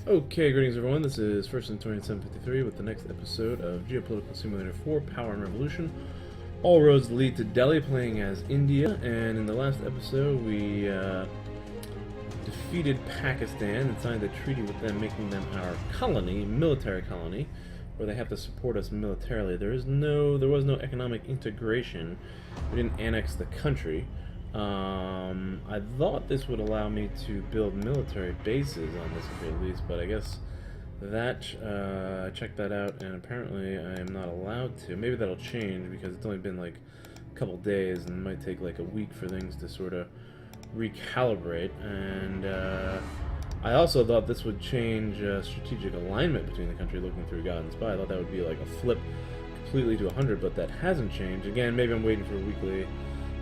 Okay, greetings everyone. This is First and 2753 with the next episode of Geopolitical Simulator 4 Power and Revolution. All roads lead to Delhi, playing as India, and in the last episode we defeated Pakistan and signed a treaty with them, making them our colony, military colony, where they have to support us militarily. There was no economic integration. We didn't annex the country. I thought this would allow me to build military bases on this at least, but I guess that, I checked that out, and apparently I am not allowed to. Maybe that'll change, because it's only been like a couple days, and it might take like a week for things to sort of recalibrate, and I also thought this would change strategic alignment between the country looking through God and Spy. I thought that would be like a flip completely to 100, but that hasn't changed. Again, maybe I'm waiting for a weekly...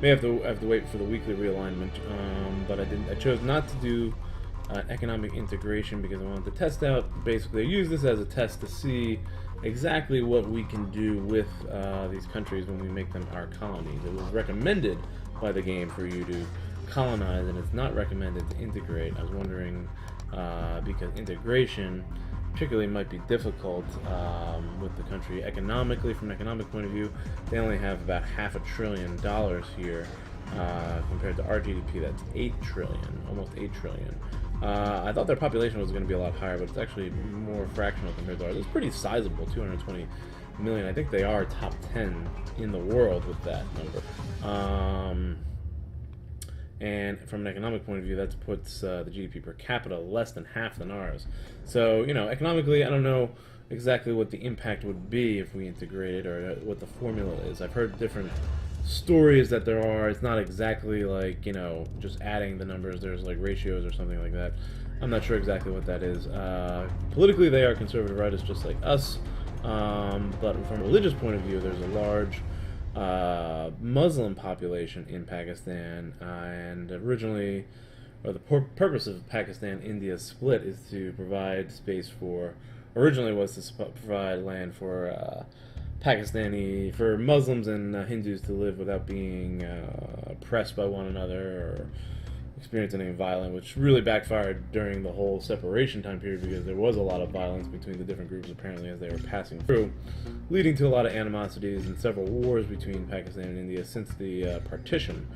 May have to wait for the weekly realignment, but I chose not to do economic integration because I wanted to test out. Basically, I use this as a test to see exactly what we can do with these countries when we make them our colonies. It was recommended by the game for you to colonize, and it's not recommended to integrate. I was wondering, because integration particularly might be difficult with the country economically. From an economic point of view, they only have about $500 billion here compared to our GDP. That's 8 trillion, almost 8 trillion. I thought their population was going to be a lot higher, but it's actually more fractional compared to ours. It's pretty sizable, 220 million. I think they are top 10 in the world with that number. And from an economic point of view, that puts the GDP per capita less than half than ours. So, you know, economically, I don't know exactly what the impact would be if we integrated, or what the formula is. I've heard different stories that there are. It's not exactly like, you know, just adding the numbers. There's like ratios or something like that. I'm not sure exactly what that is. Politically, they are conservative rightists just like us. But from a religious point of view, there's a large Muslim population in Pakistan, and originally, or the purpose of Pakistan-India split is to provide space for, originally was to provide land for for Muslims and Hindus to live without being oppressed by one another or experience anything violent, which really backfired during the whole separation time period, because there was a lot of violence between the different groups apparently as they were passing through, leading to a lot of animosities and several wars between Pakistan and India since the partition,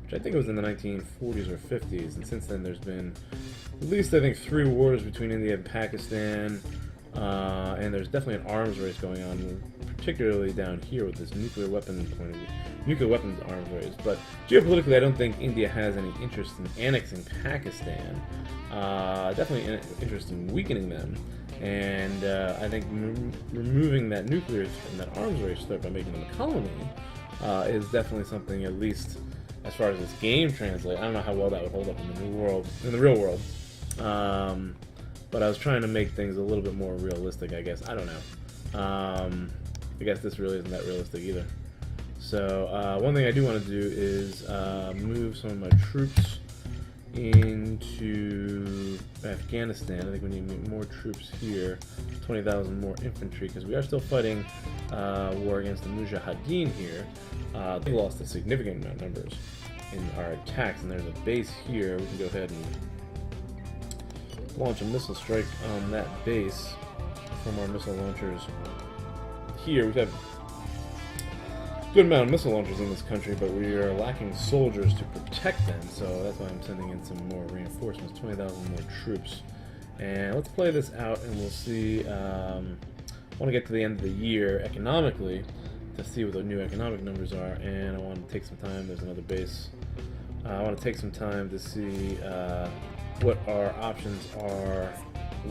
which I think was in the 1940s or 50s, and since then there's been at least, I think, 3 wars between India and Pakistan, and there's definitely an arms race going on, particularly down here with this nuclear weapons arms race. But geopolitically, I don't think India has any interest in annexing Pakistan. Definitely an interest in weakening them, and I think removing that nuclear and that arms race threat by making them a colony is definitely something, at least as far as this game translates. I don't know how well that would hold up in the real world. But I was trying to make things a little bit more realistic, I guess. I don't know. I guess this really isn't that realistic either. So, one thing I do want to do is move some of my troops into Afghanistan. I think we need more troops here, 20,000 more infantry, because we are still fighting war against the Mujahideen here. They lost a significant amount of numbers in our attacks, and there's a base here. We can go ahead and launch a missile strike on that base from our missile launchers here. We have a good amount of missile launchers in this country, but we are lacking soldiers to protect them, so that's why I'm sending in some more reinforcements, 20,000 more troops. And let's play this out, and we'll see. I want to get to the end of the year economically to see what the new economic numbers are, and I want to take some time. There's another base. I want to take some time to see what our options are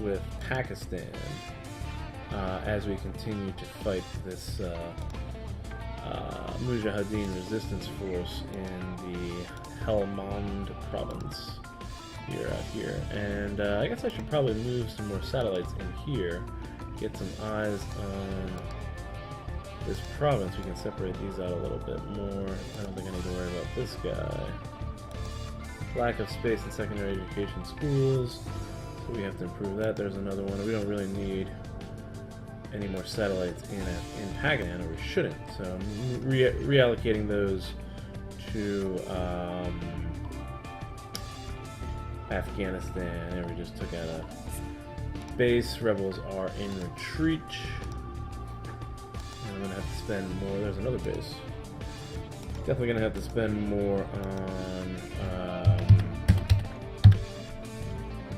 with Pakistan as we continue to fight this Mujahideen resistance force in the Helmand province out here. And I guess I should probably move some more satellites in here, get some eyes on this province. We can separate these out a little bit more. I don't think I need to worry about this guy. Lack of space in secondary education schools, so we have to improve that. There's another one. We don't really need any more satellites in Pakistan, or we shouldn't. So I'm reallocating those to Afghanistan. And we just took out base. Rebels are in retreat. And I'm gonna have to spend more. There's another base. Definitely gonna have to spend more on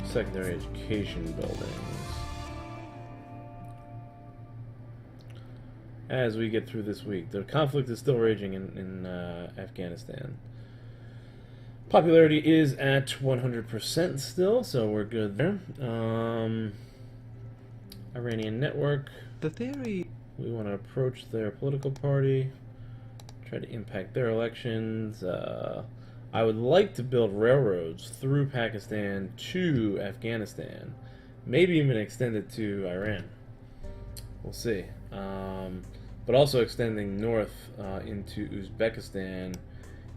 secondary education buildings as we get through this week. The conflict is still raging in Afghanistan. Popularity is at 100% still, so we're good there. Iranian network. The theory... We want to approach their political party, try to impact their elections. I would like to build railroads through Pakistan to Afghanistan, maybe even extend it to Iran. We'll see. But also extending north into Uzbekistan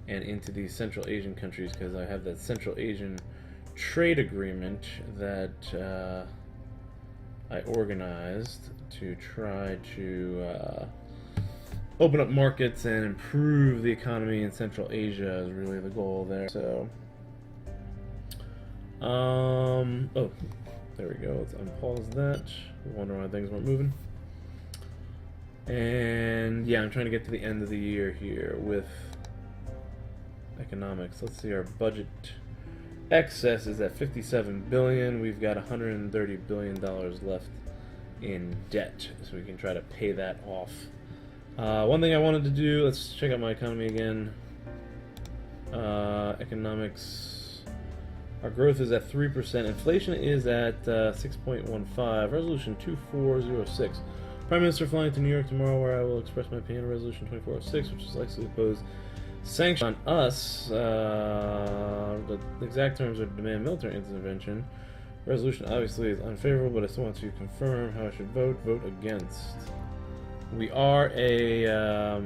and into these Central Asian countries, because I have that Central Asian trade agreement that I organized to try to open up markets and improve the economy in Central Asia is really the goal there. So, oh, there we go. Let's unpause that. Wonder why things weren't moving. And yeah, I'm trying to get to the end of the year here with economics. Let's see, our budget excess is at $57 billion. We've got $130 billion left in debt, so we can try to pay that off. One thing I wanted to do, let's check out my economy again. Economics, our growth is at 3%. Inflation is at 6.15. Resolution 2406. Prime Minister flying to New York tomorrow, where I will express my opinion on Resolution 2406, which is likely to impose sanctions on us. The exact terms are demand military intervention. Resolution obviously is unfavorable, but I still want to confirm how I should vote. Vote against. We are a...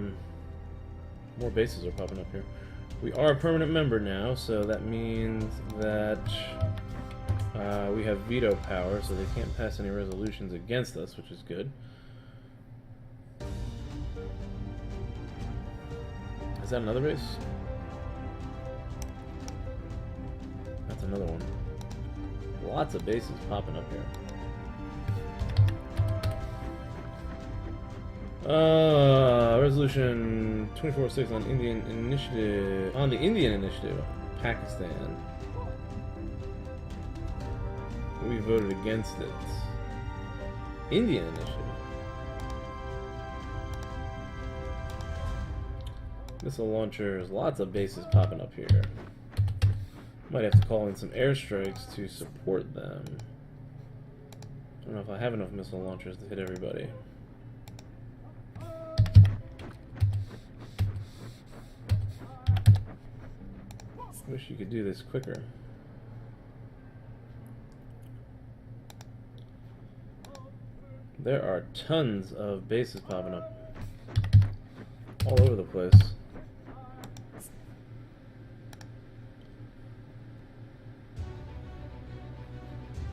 more bases are popping up here. We are a permanent member now, so that means that we have veto power, so they can't pass any resolutions against us, which is good. Is that another base? That's another one. Lots of bases popping up here. Resolution 2406 on Indian initiative. On the Indian initiative, Pakistan. We voted against it. Indian initiative. Missile launchers, lots of bases popping up here. Might have to call in some airstrikes to support them. I don't know if I have enough missile launchers to hit everybody. Wish you could do this quicker. There are tons of bases popping up all over the place.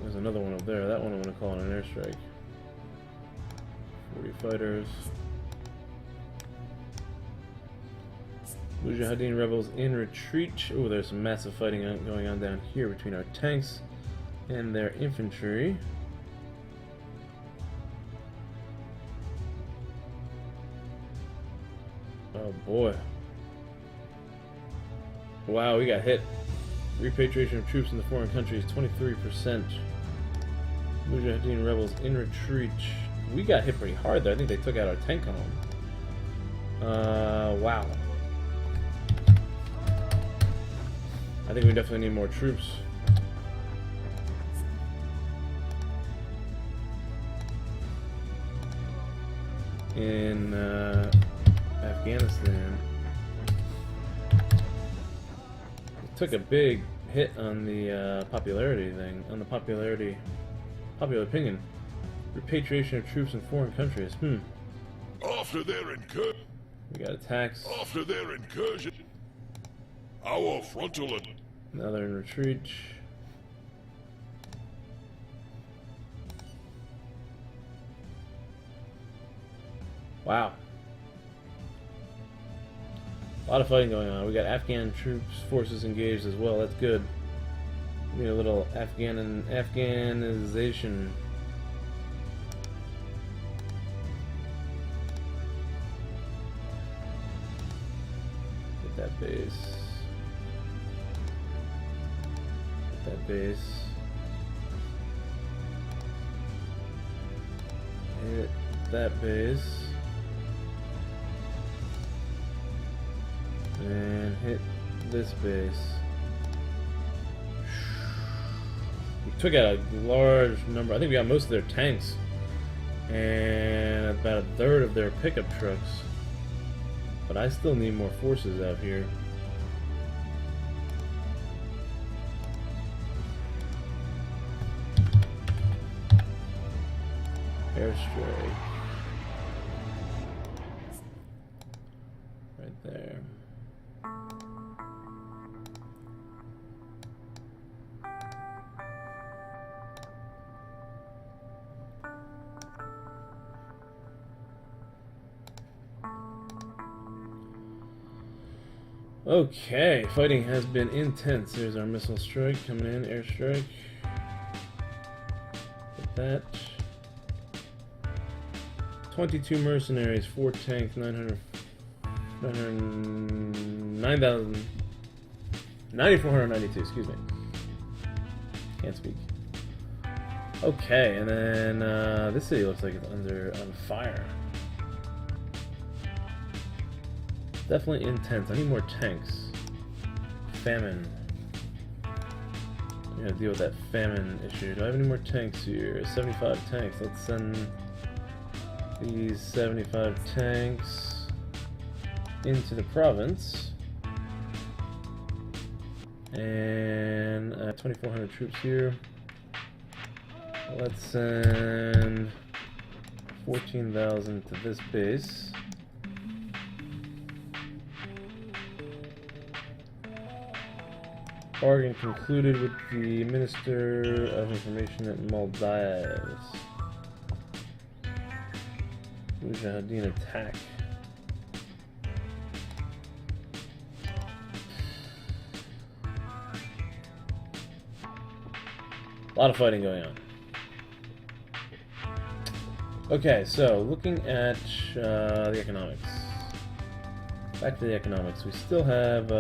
There's another one up there. That one I'm going to call in an airstrike. 40 fighters. Mujahideen rebels in retreat. Oh, there's some massive fighting going on down here between our tanks and their infantry. Oh boy. Wow, we got hit. Repatriation of troops in the foreign countries, 23%. Mujahideen rebels in retreat. We got hit pretty hard there. I think they took out our tank column. Wow. I think we definitely need more troops. In Afghanistan. It took a big hit on the popularity thing, on the popular opinion. Repatriation of troops in foreign countries. After their incursion. We got attacks. After their incursion. Our frontal. Now they're in retreat. Wow. A lot of fighting going on. We got Afghan troops, forces engaged as well. That's good. We need a little Afghanization that base. Hit that base. Hit that base. And hit this base. We took out a large number. I think we got most of their tanks. And about a third of their pickup trucks. But I still need more forces out here. Airstrike. Right there. Okay, fighting has been intense. There's our missile strike coming in, airstrike. Get that. 22 mercenaries, 4 tanks, 9,492, excuse me. Can't speak. Okay, and then this city looks like it's on fire. Definitely intense. I need more tanks. Famine. I'm gonna deal with that famine issue. Do I have any more tanks here? 75 tanks. Let's send these 75 tanks into the province. And 2,400 troops here. Let's send 14,000 to this base. Bargain concluded with the Minister of Information at Maldives. Mujahideen attack. A lot of fighting going on. Okay, so looking at the economics. Back to the economics. We still have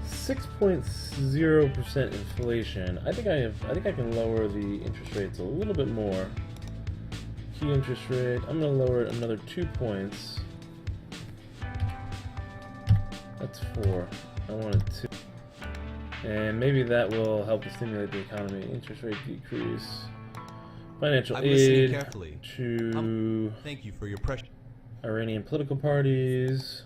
6.0% inflation. I think I can lower the interest rates a little bit more. Key interest rate. I'm gonna lower it another 2 points. That's 4. I wanted 2. And maybe that will help to stimulate the economy. Interest rate decrease. Financial aid to thank you for your pressure. Iranian political parties.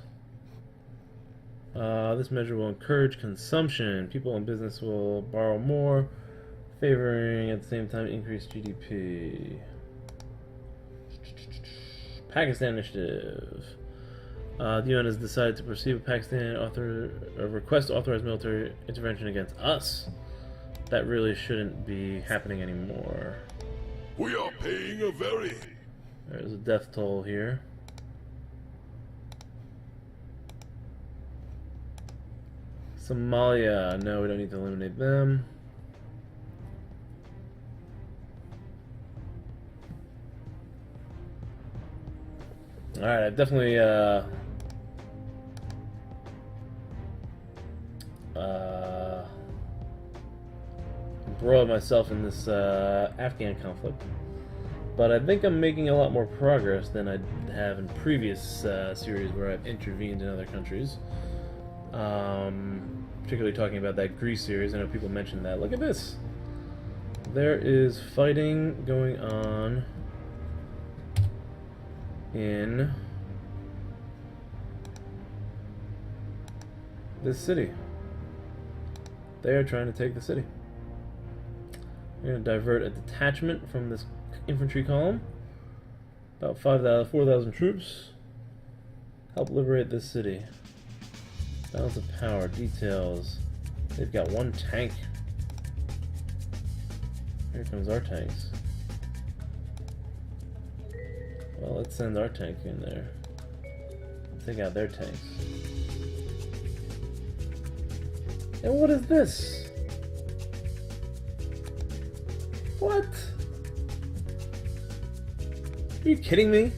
This measure will encourage consumption. People in business will borrow more, favoring at the same time increased GDP. Pakistan initiative. The UN has decided to proceed with Pakistan request to authorize military intervention against us. That really shouldn't be happening anymore. We are paying a very... There's a death toll here. Somalia. No, we don't need to eliminate them. Alright, I've definitely embroiled myself in this Afghan conflict. But I think I'm making a lot more progress than I have in previous series where I've intervened in other countries. Particularly talking about that Greece series. I know people mentioned that. Look at this. There is fighting going on in this city. They are trying to take the city. We're going to divert a detachment from this infantry column. About 4,000 troops. Help liberate this city. Balance of power, details. They've got 1 tank. Here comes our tanks. Well, let's send our tank in there. Take out their tanks. And what is this? What? Are you kidding me?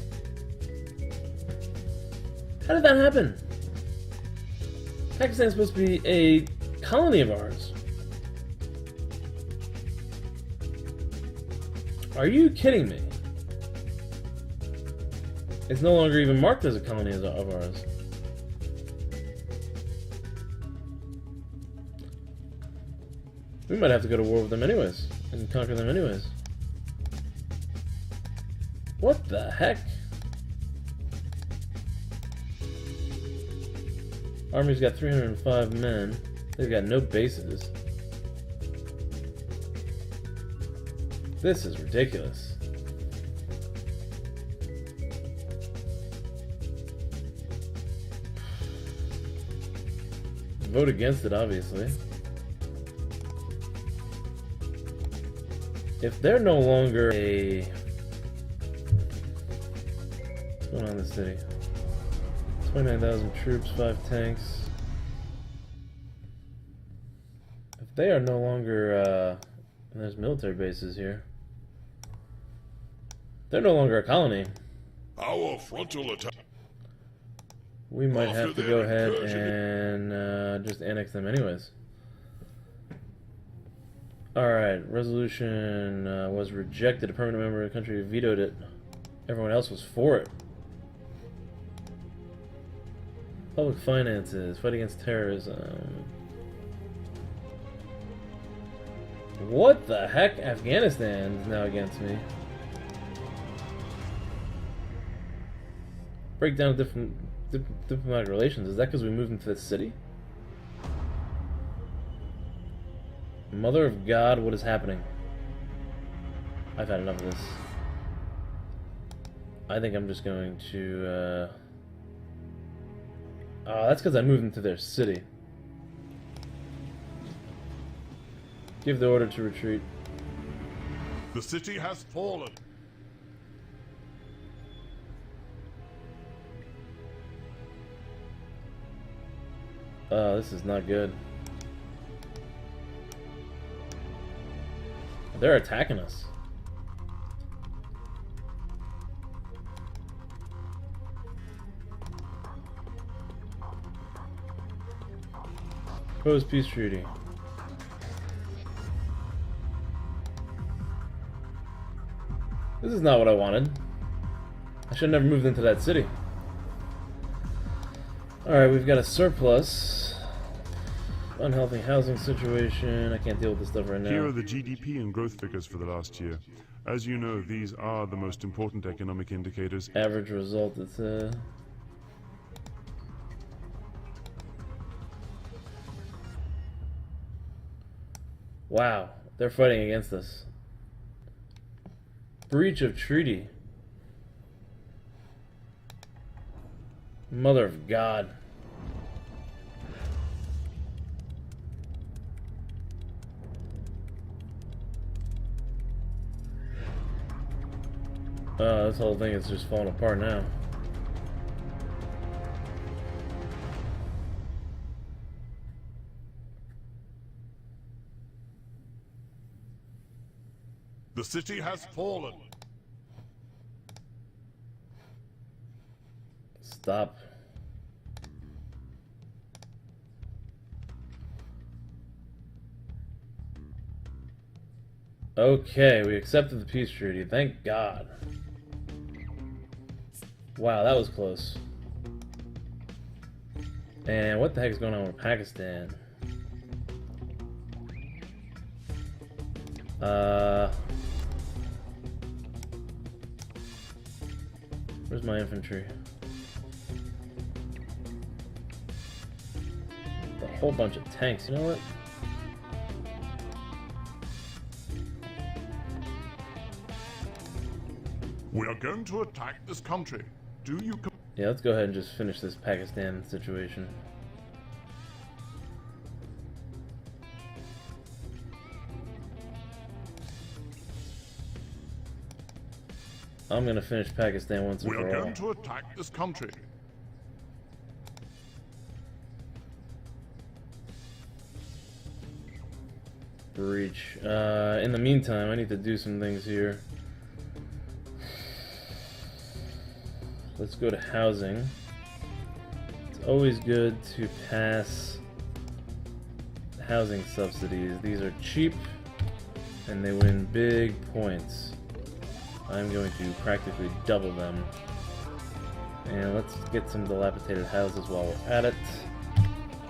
How did that happen? Pakistan's supposed to be a colony of ours. Are you kidding me? It's no longer even marked as a colony of ours. We might have to go to war with them anyways, and conquer them anyways. What the heck? Army's got 305 men. They've got no bases. This is ridiculous. Vote against it, obviously. If they're no longer a... What's going on in the city? 29,000 troops, 5 tanks. If they are no longer, and there's military bases here. They're no longer a colony. Our frontal attack. We might have to go ahead and just annex them anyways. Alright, resolution was rejected. A permanent member of the country vetoed it. Everyone else was for it. Public finances, fight against terrorism. What the heck? Afghanistan is now against me. Breakdown of diplomatic relations. Is that because we moved into the city? Mother of God, what is happening? I've had enough of this. I think I'm just going to, oh, that's because I moved into their city. Give the order to retreat. The city has fallen. Oh, this is not good. They're attacking us. Proposed peace treaty. This is not what I wanted. I should have never moved into that city. Alright, we've got a surplus. Unhealthy housing situation. I can't deal with this stuff right now. Here are the GDP and growth figures for the last year. As you know, these are the most important economic indicators. Average result, it's wow, they're fighting against us. Breach of treaty. Mother of God. This whole thing is just falling apart now. The city has fallen. Stop. Okay, we accepted the peace treaty. Thank God. Wow, that was close. And what the heck is going on with Pakistan? Where's my infantry? A whole bunch of tanks, you know what? We are going to attack this country. Do you... Yeah, let's go ahead and just finish this Pakistan situation. I'm gonna finish Pakistan once and We for are all. going to attack this country. Breach. In the meantime, I need to do some things here. Let's go to housing. Let's always good to pass housing subsidies. These are cheap and they win big points. I'm going to practically double them. And let's get some dilapidated houses while we're at it.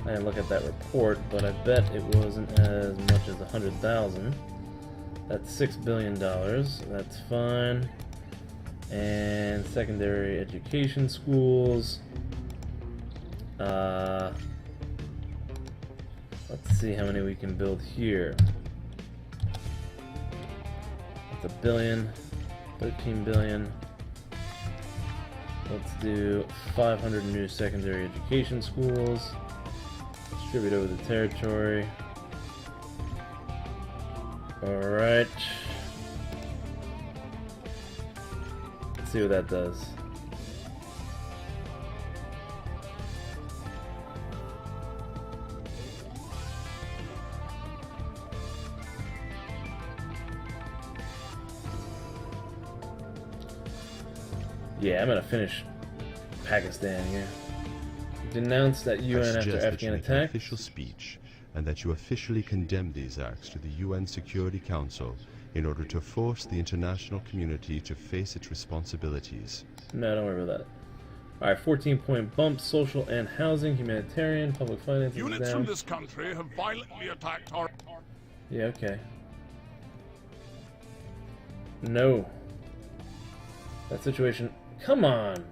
I didn't look at that report, but I bet it wasn't as much as 100,000. That's $6 billion. That's fine. And secondary education schools. Let's see how many we can build here. That's $1 billion, 13 billion. Let's do 500 new secondary education schools. Distribute over the territory. Alright. Let's see what that does. Yeah, I'm gonna finish Pakistan here. Denounce that UN after Afghan attack. Official speech, and that you officially condemn these acts to the UN Security Council in order to force the international community to face its responsibilities. No, don't worry about that. Alright, 14-point bump, social and housing, humanitarian, public finances Units down. from this country have violently attacked our... Yeah, okay. No. That situation... Come on!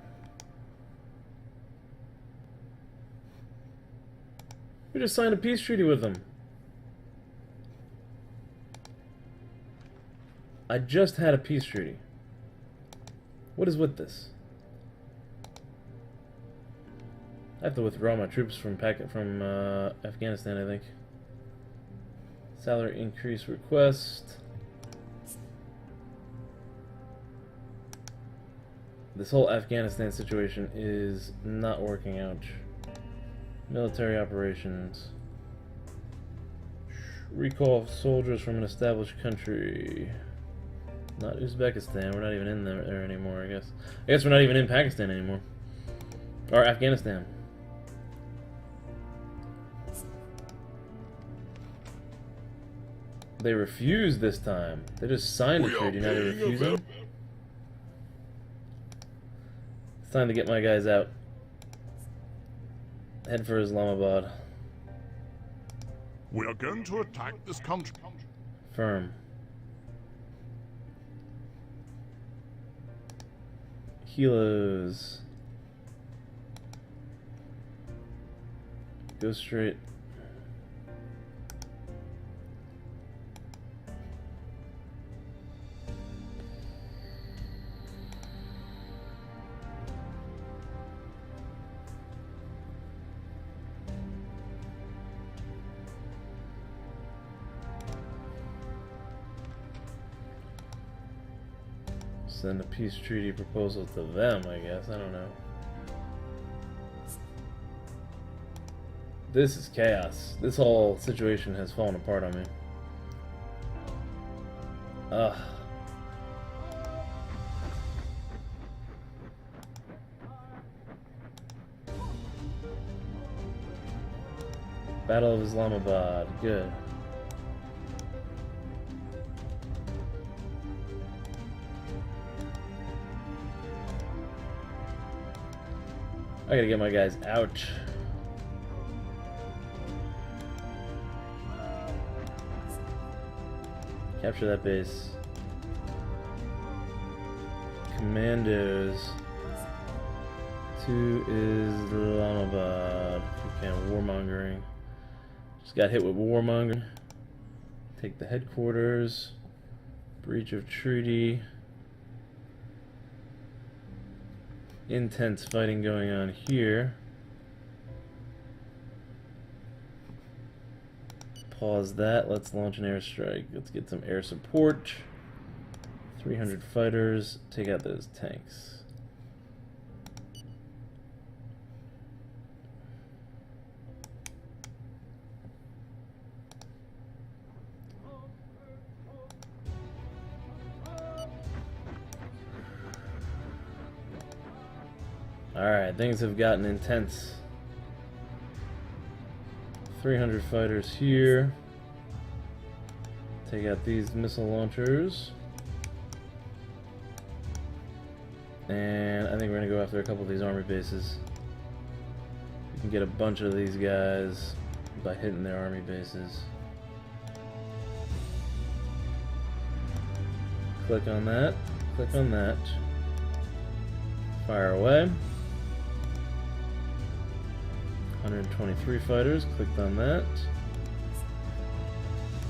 We just signed a peace treaty with them. I just had a peace treaty. What is with this? I have to withdraw my troops from Afghanistan, I think. Salary increase request. This whole Afghanistan situation is not working out. Military operations. Recall soldiers from an established country. Not Uzbekistan. We're not even in there anymore, I guess. I guess we're not even in Pakistan anymore. Or Afghanistan. They refused this time. They just signed a treaty, now they're refusing. It's time to get my guys out. Head for Islamabad. We are going to attack this country. Firm. Kilos. Go straight. Send a peace treaty proposal to them, I guess. I don't know. This is chaos. This whole situation has fallen apart on me. Ugh. Battle of Islamabad. Good. I gotta get my guys out. Capture that base. Commandos to Islamabad. If you can, warmongering. Just got hit with warmongering. Take the headquarters. Breach of treaty. Intense fighting going on here. Pause that. Let's launch an airstrike. Let's get some air support. 300 fighters. Take out those tanks. Alright, things have gotten intense. 300 fighters here. Take out these missile launchers. And I think we're gonna go after a couple of these army bases. We can get a bunch of these guys by hitting their army bases. Click on that. Click on that. Fire away. 123 fighters. Clicked on that.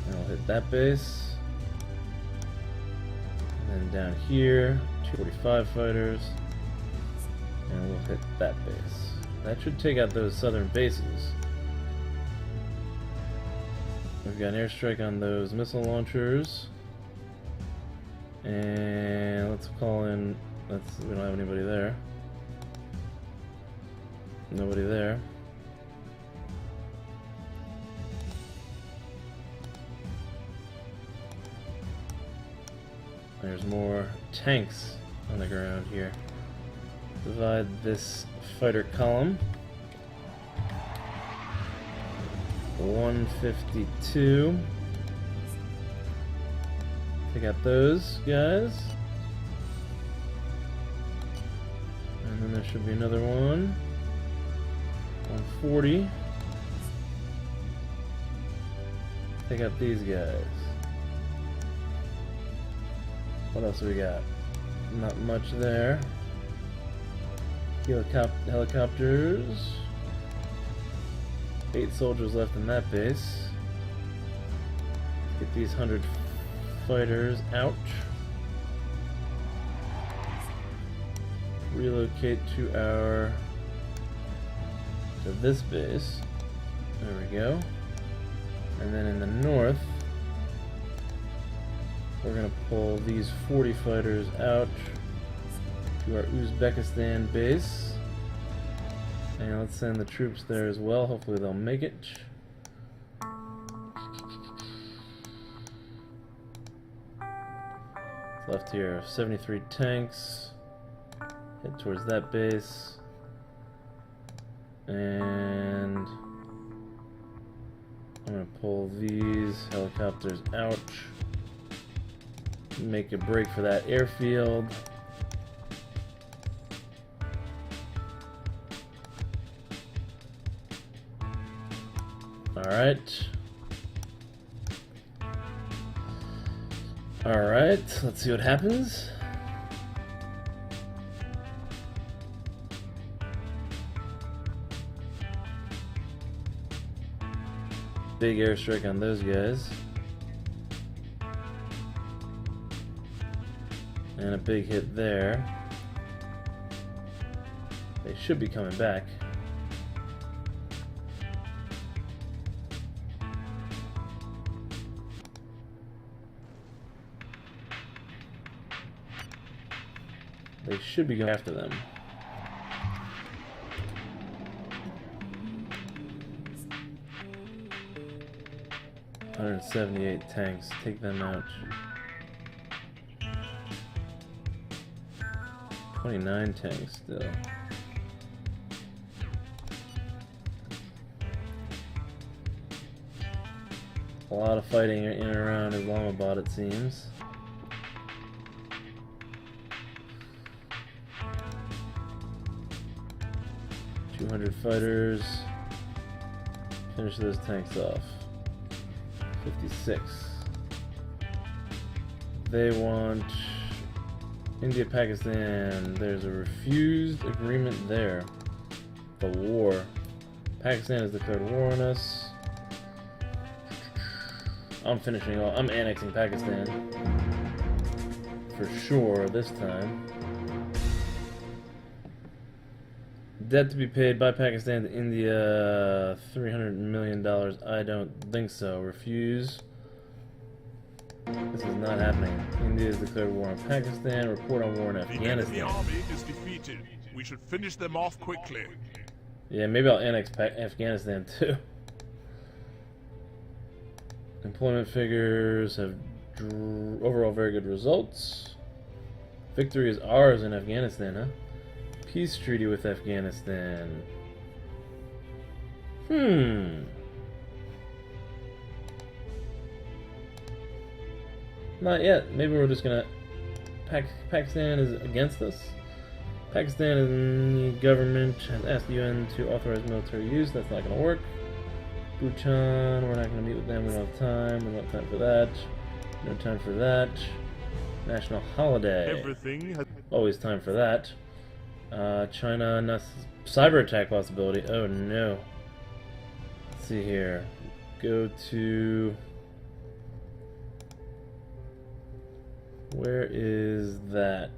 And I'll hit that base. And then down here, 245 fighters. And we'll hit that base. That should take out those southern bases. We've got an airstrike on those missile launchers. And let's call in, we don't have anybody there. Nobody there. There's more tanks on the ground here. Divide this fighter column. 152. Take out those guys. And then there should be another one. 140. Take out these guys. What else do we got? Not much there. Helicopters. 8 soldiers left in that base. Get these 100 fighters out. Relocate to this base. There we go. And then in the north, we're gonna pull these 40 fighters out to our Uzbekistan base. And let's send the troops there as well. Hopefully they'll make it. Left here, 73 tanks. Head towards that base. And I'm gonna pull these helicopters out. Make a break for that airfield. Alright. Alright, let's see what happens. Big airstrike on those guys. And a big hit there. They should be coming back. They should be going after them. $178 tanks. Take them out. 29 tanks still. A lot of fighting in and around Islamabad, it seems. $200 fighters. Finish those tanks off. 56. They want India, Pakistan. There's a refused agreement there. The war. Pakistan has declared war on us. I'm annexing Pakistan. For sure this time. Debt to be paid by Pakistan to India, $300 million. I don't think so. Refuse. This is not happening. India has declared war on Pakistan. Report on war in Afghanistan. The army is defeated. We should finish them off quickly. Yeah, maybe I'll annex Afghanistan too. Employment figures have overall very good results. Victory is ours in Afghanistan, huh? Peace treaty with Afghanistan. Not yet. Maybe we're just gonna... Pakistan is against us. Pakistan is the government has asked the UN to authorize military use. That's not gonna work. Bhutan, we're not gonna meet with them. We don't have time. We don't have time for that. No time for that. National holiday. Everything has... Always time for that. China, cyber attack possibility. Oh no. Let's see here. Go to... Where is that?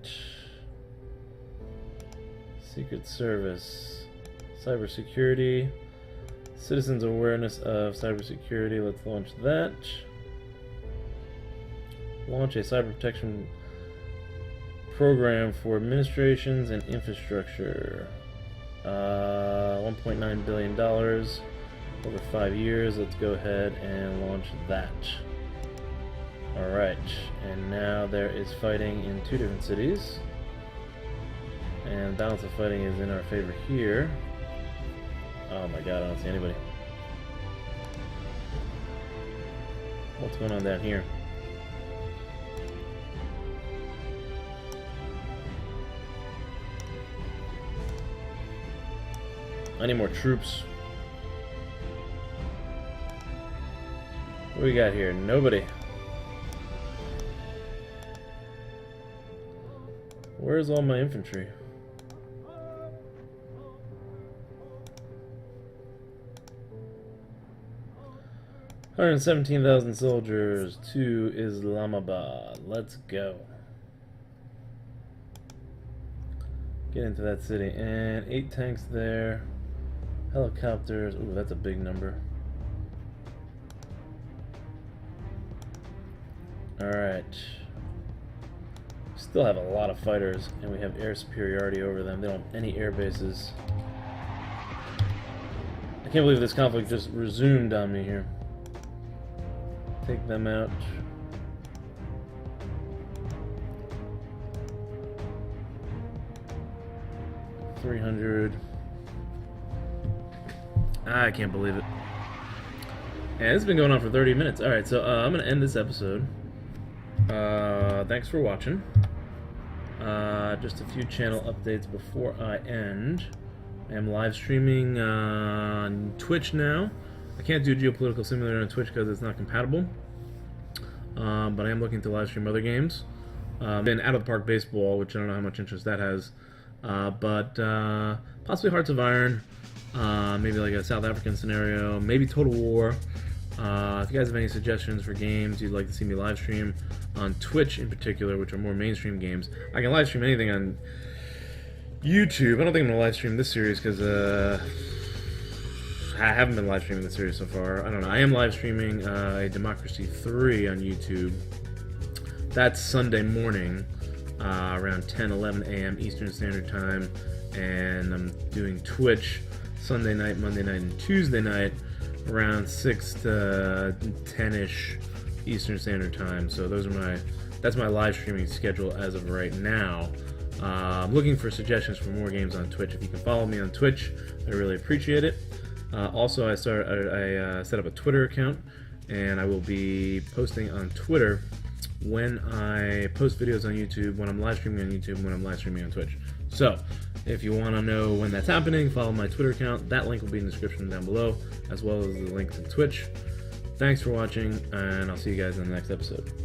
Secret Service. Cybersecurity. Citizens' awareness of cybersecurity. Let's launch that. Launch a cyber protection program for administrations and infrastructure. $1.9 billion over 5 years. Let's go ahead and launch that. Alright, and now there is fighting in 2 different cities. And balance of fighting is in our favor here. Oh my god, I don't see anybody. What's going on down here? I need more troops. What do we got here? Nobody. Where's all my infantry? $117,000 soldiers to Islamabad. Let's go. Get into that city. And 8 tanks there. Helicopters. Ooh, that's a big number. Alright. Still have a lot of fighters, and we have air superiority over them. They don't have any air bases. I can't believe this conflict just resumed on me here. Take them out. $300. I can't believe it. And it's been going on for 30 minutes. Alright, so I'm going to end this episode. Thanks for watching. Just a few channel updates before I end. I am live streaming on Twitch now. I can't do Geopolitical Simulator on Twitch because it's not compatible. But I am looking to live stream other games. Then Out of the Park Baseball, which I don't know how much interest that has. But possibly Hearts of Iron. Maybe like a South African scenario. Maybe Total War. If you guys have any suggestions for games you'd like to see me live stream on Twitch in particular, which are more mainstream games, I can live stream anything on YouTube. I don't think I'm going to live stream this series because I haven't been live streaming this series so far. I don't know. I am live streaming a Democracy 3 on YouTube. That's Sunday morning around 10, 11 a.m. Eastern Standard Time. And I'm doing Twitch Sunday night, Monday night, and Tuesday night around 6 to 10-ish Eastern Standard Time. So that's my live streaming schedule as of right now. I'm looking for suggestions for more games on Twitch. If you can follow me on Twitch, I really appreciate it. Also, I set up a Twitter account, and I will be posting on Twitter when I post videos on YouTube, when I'm live streaming on YouTube, when I'm live streaming on Twitch. So, if you want to know when that's happening, follow my Twitter account. That link will be in the description down below, as well as the link to Twitch. Thanks for watching, and I'll see you guys in the next episode.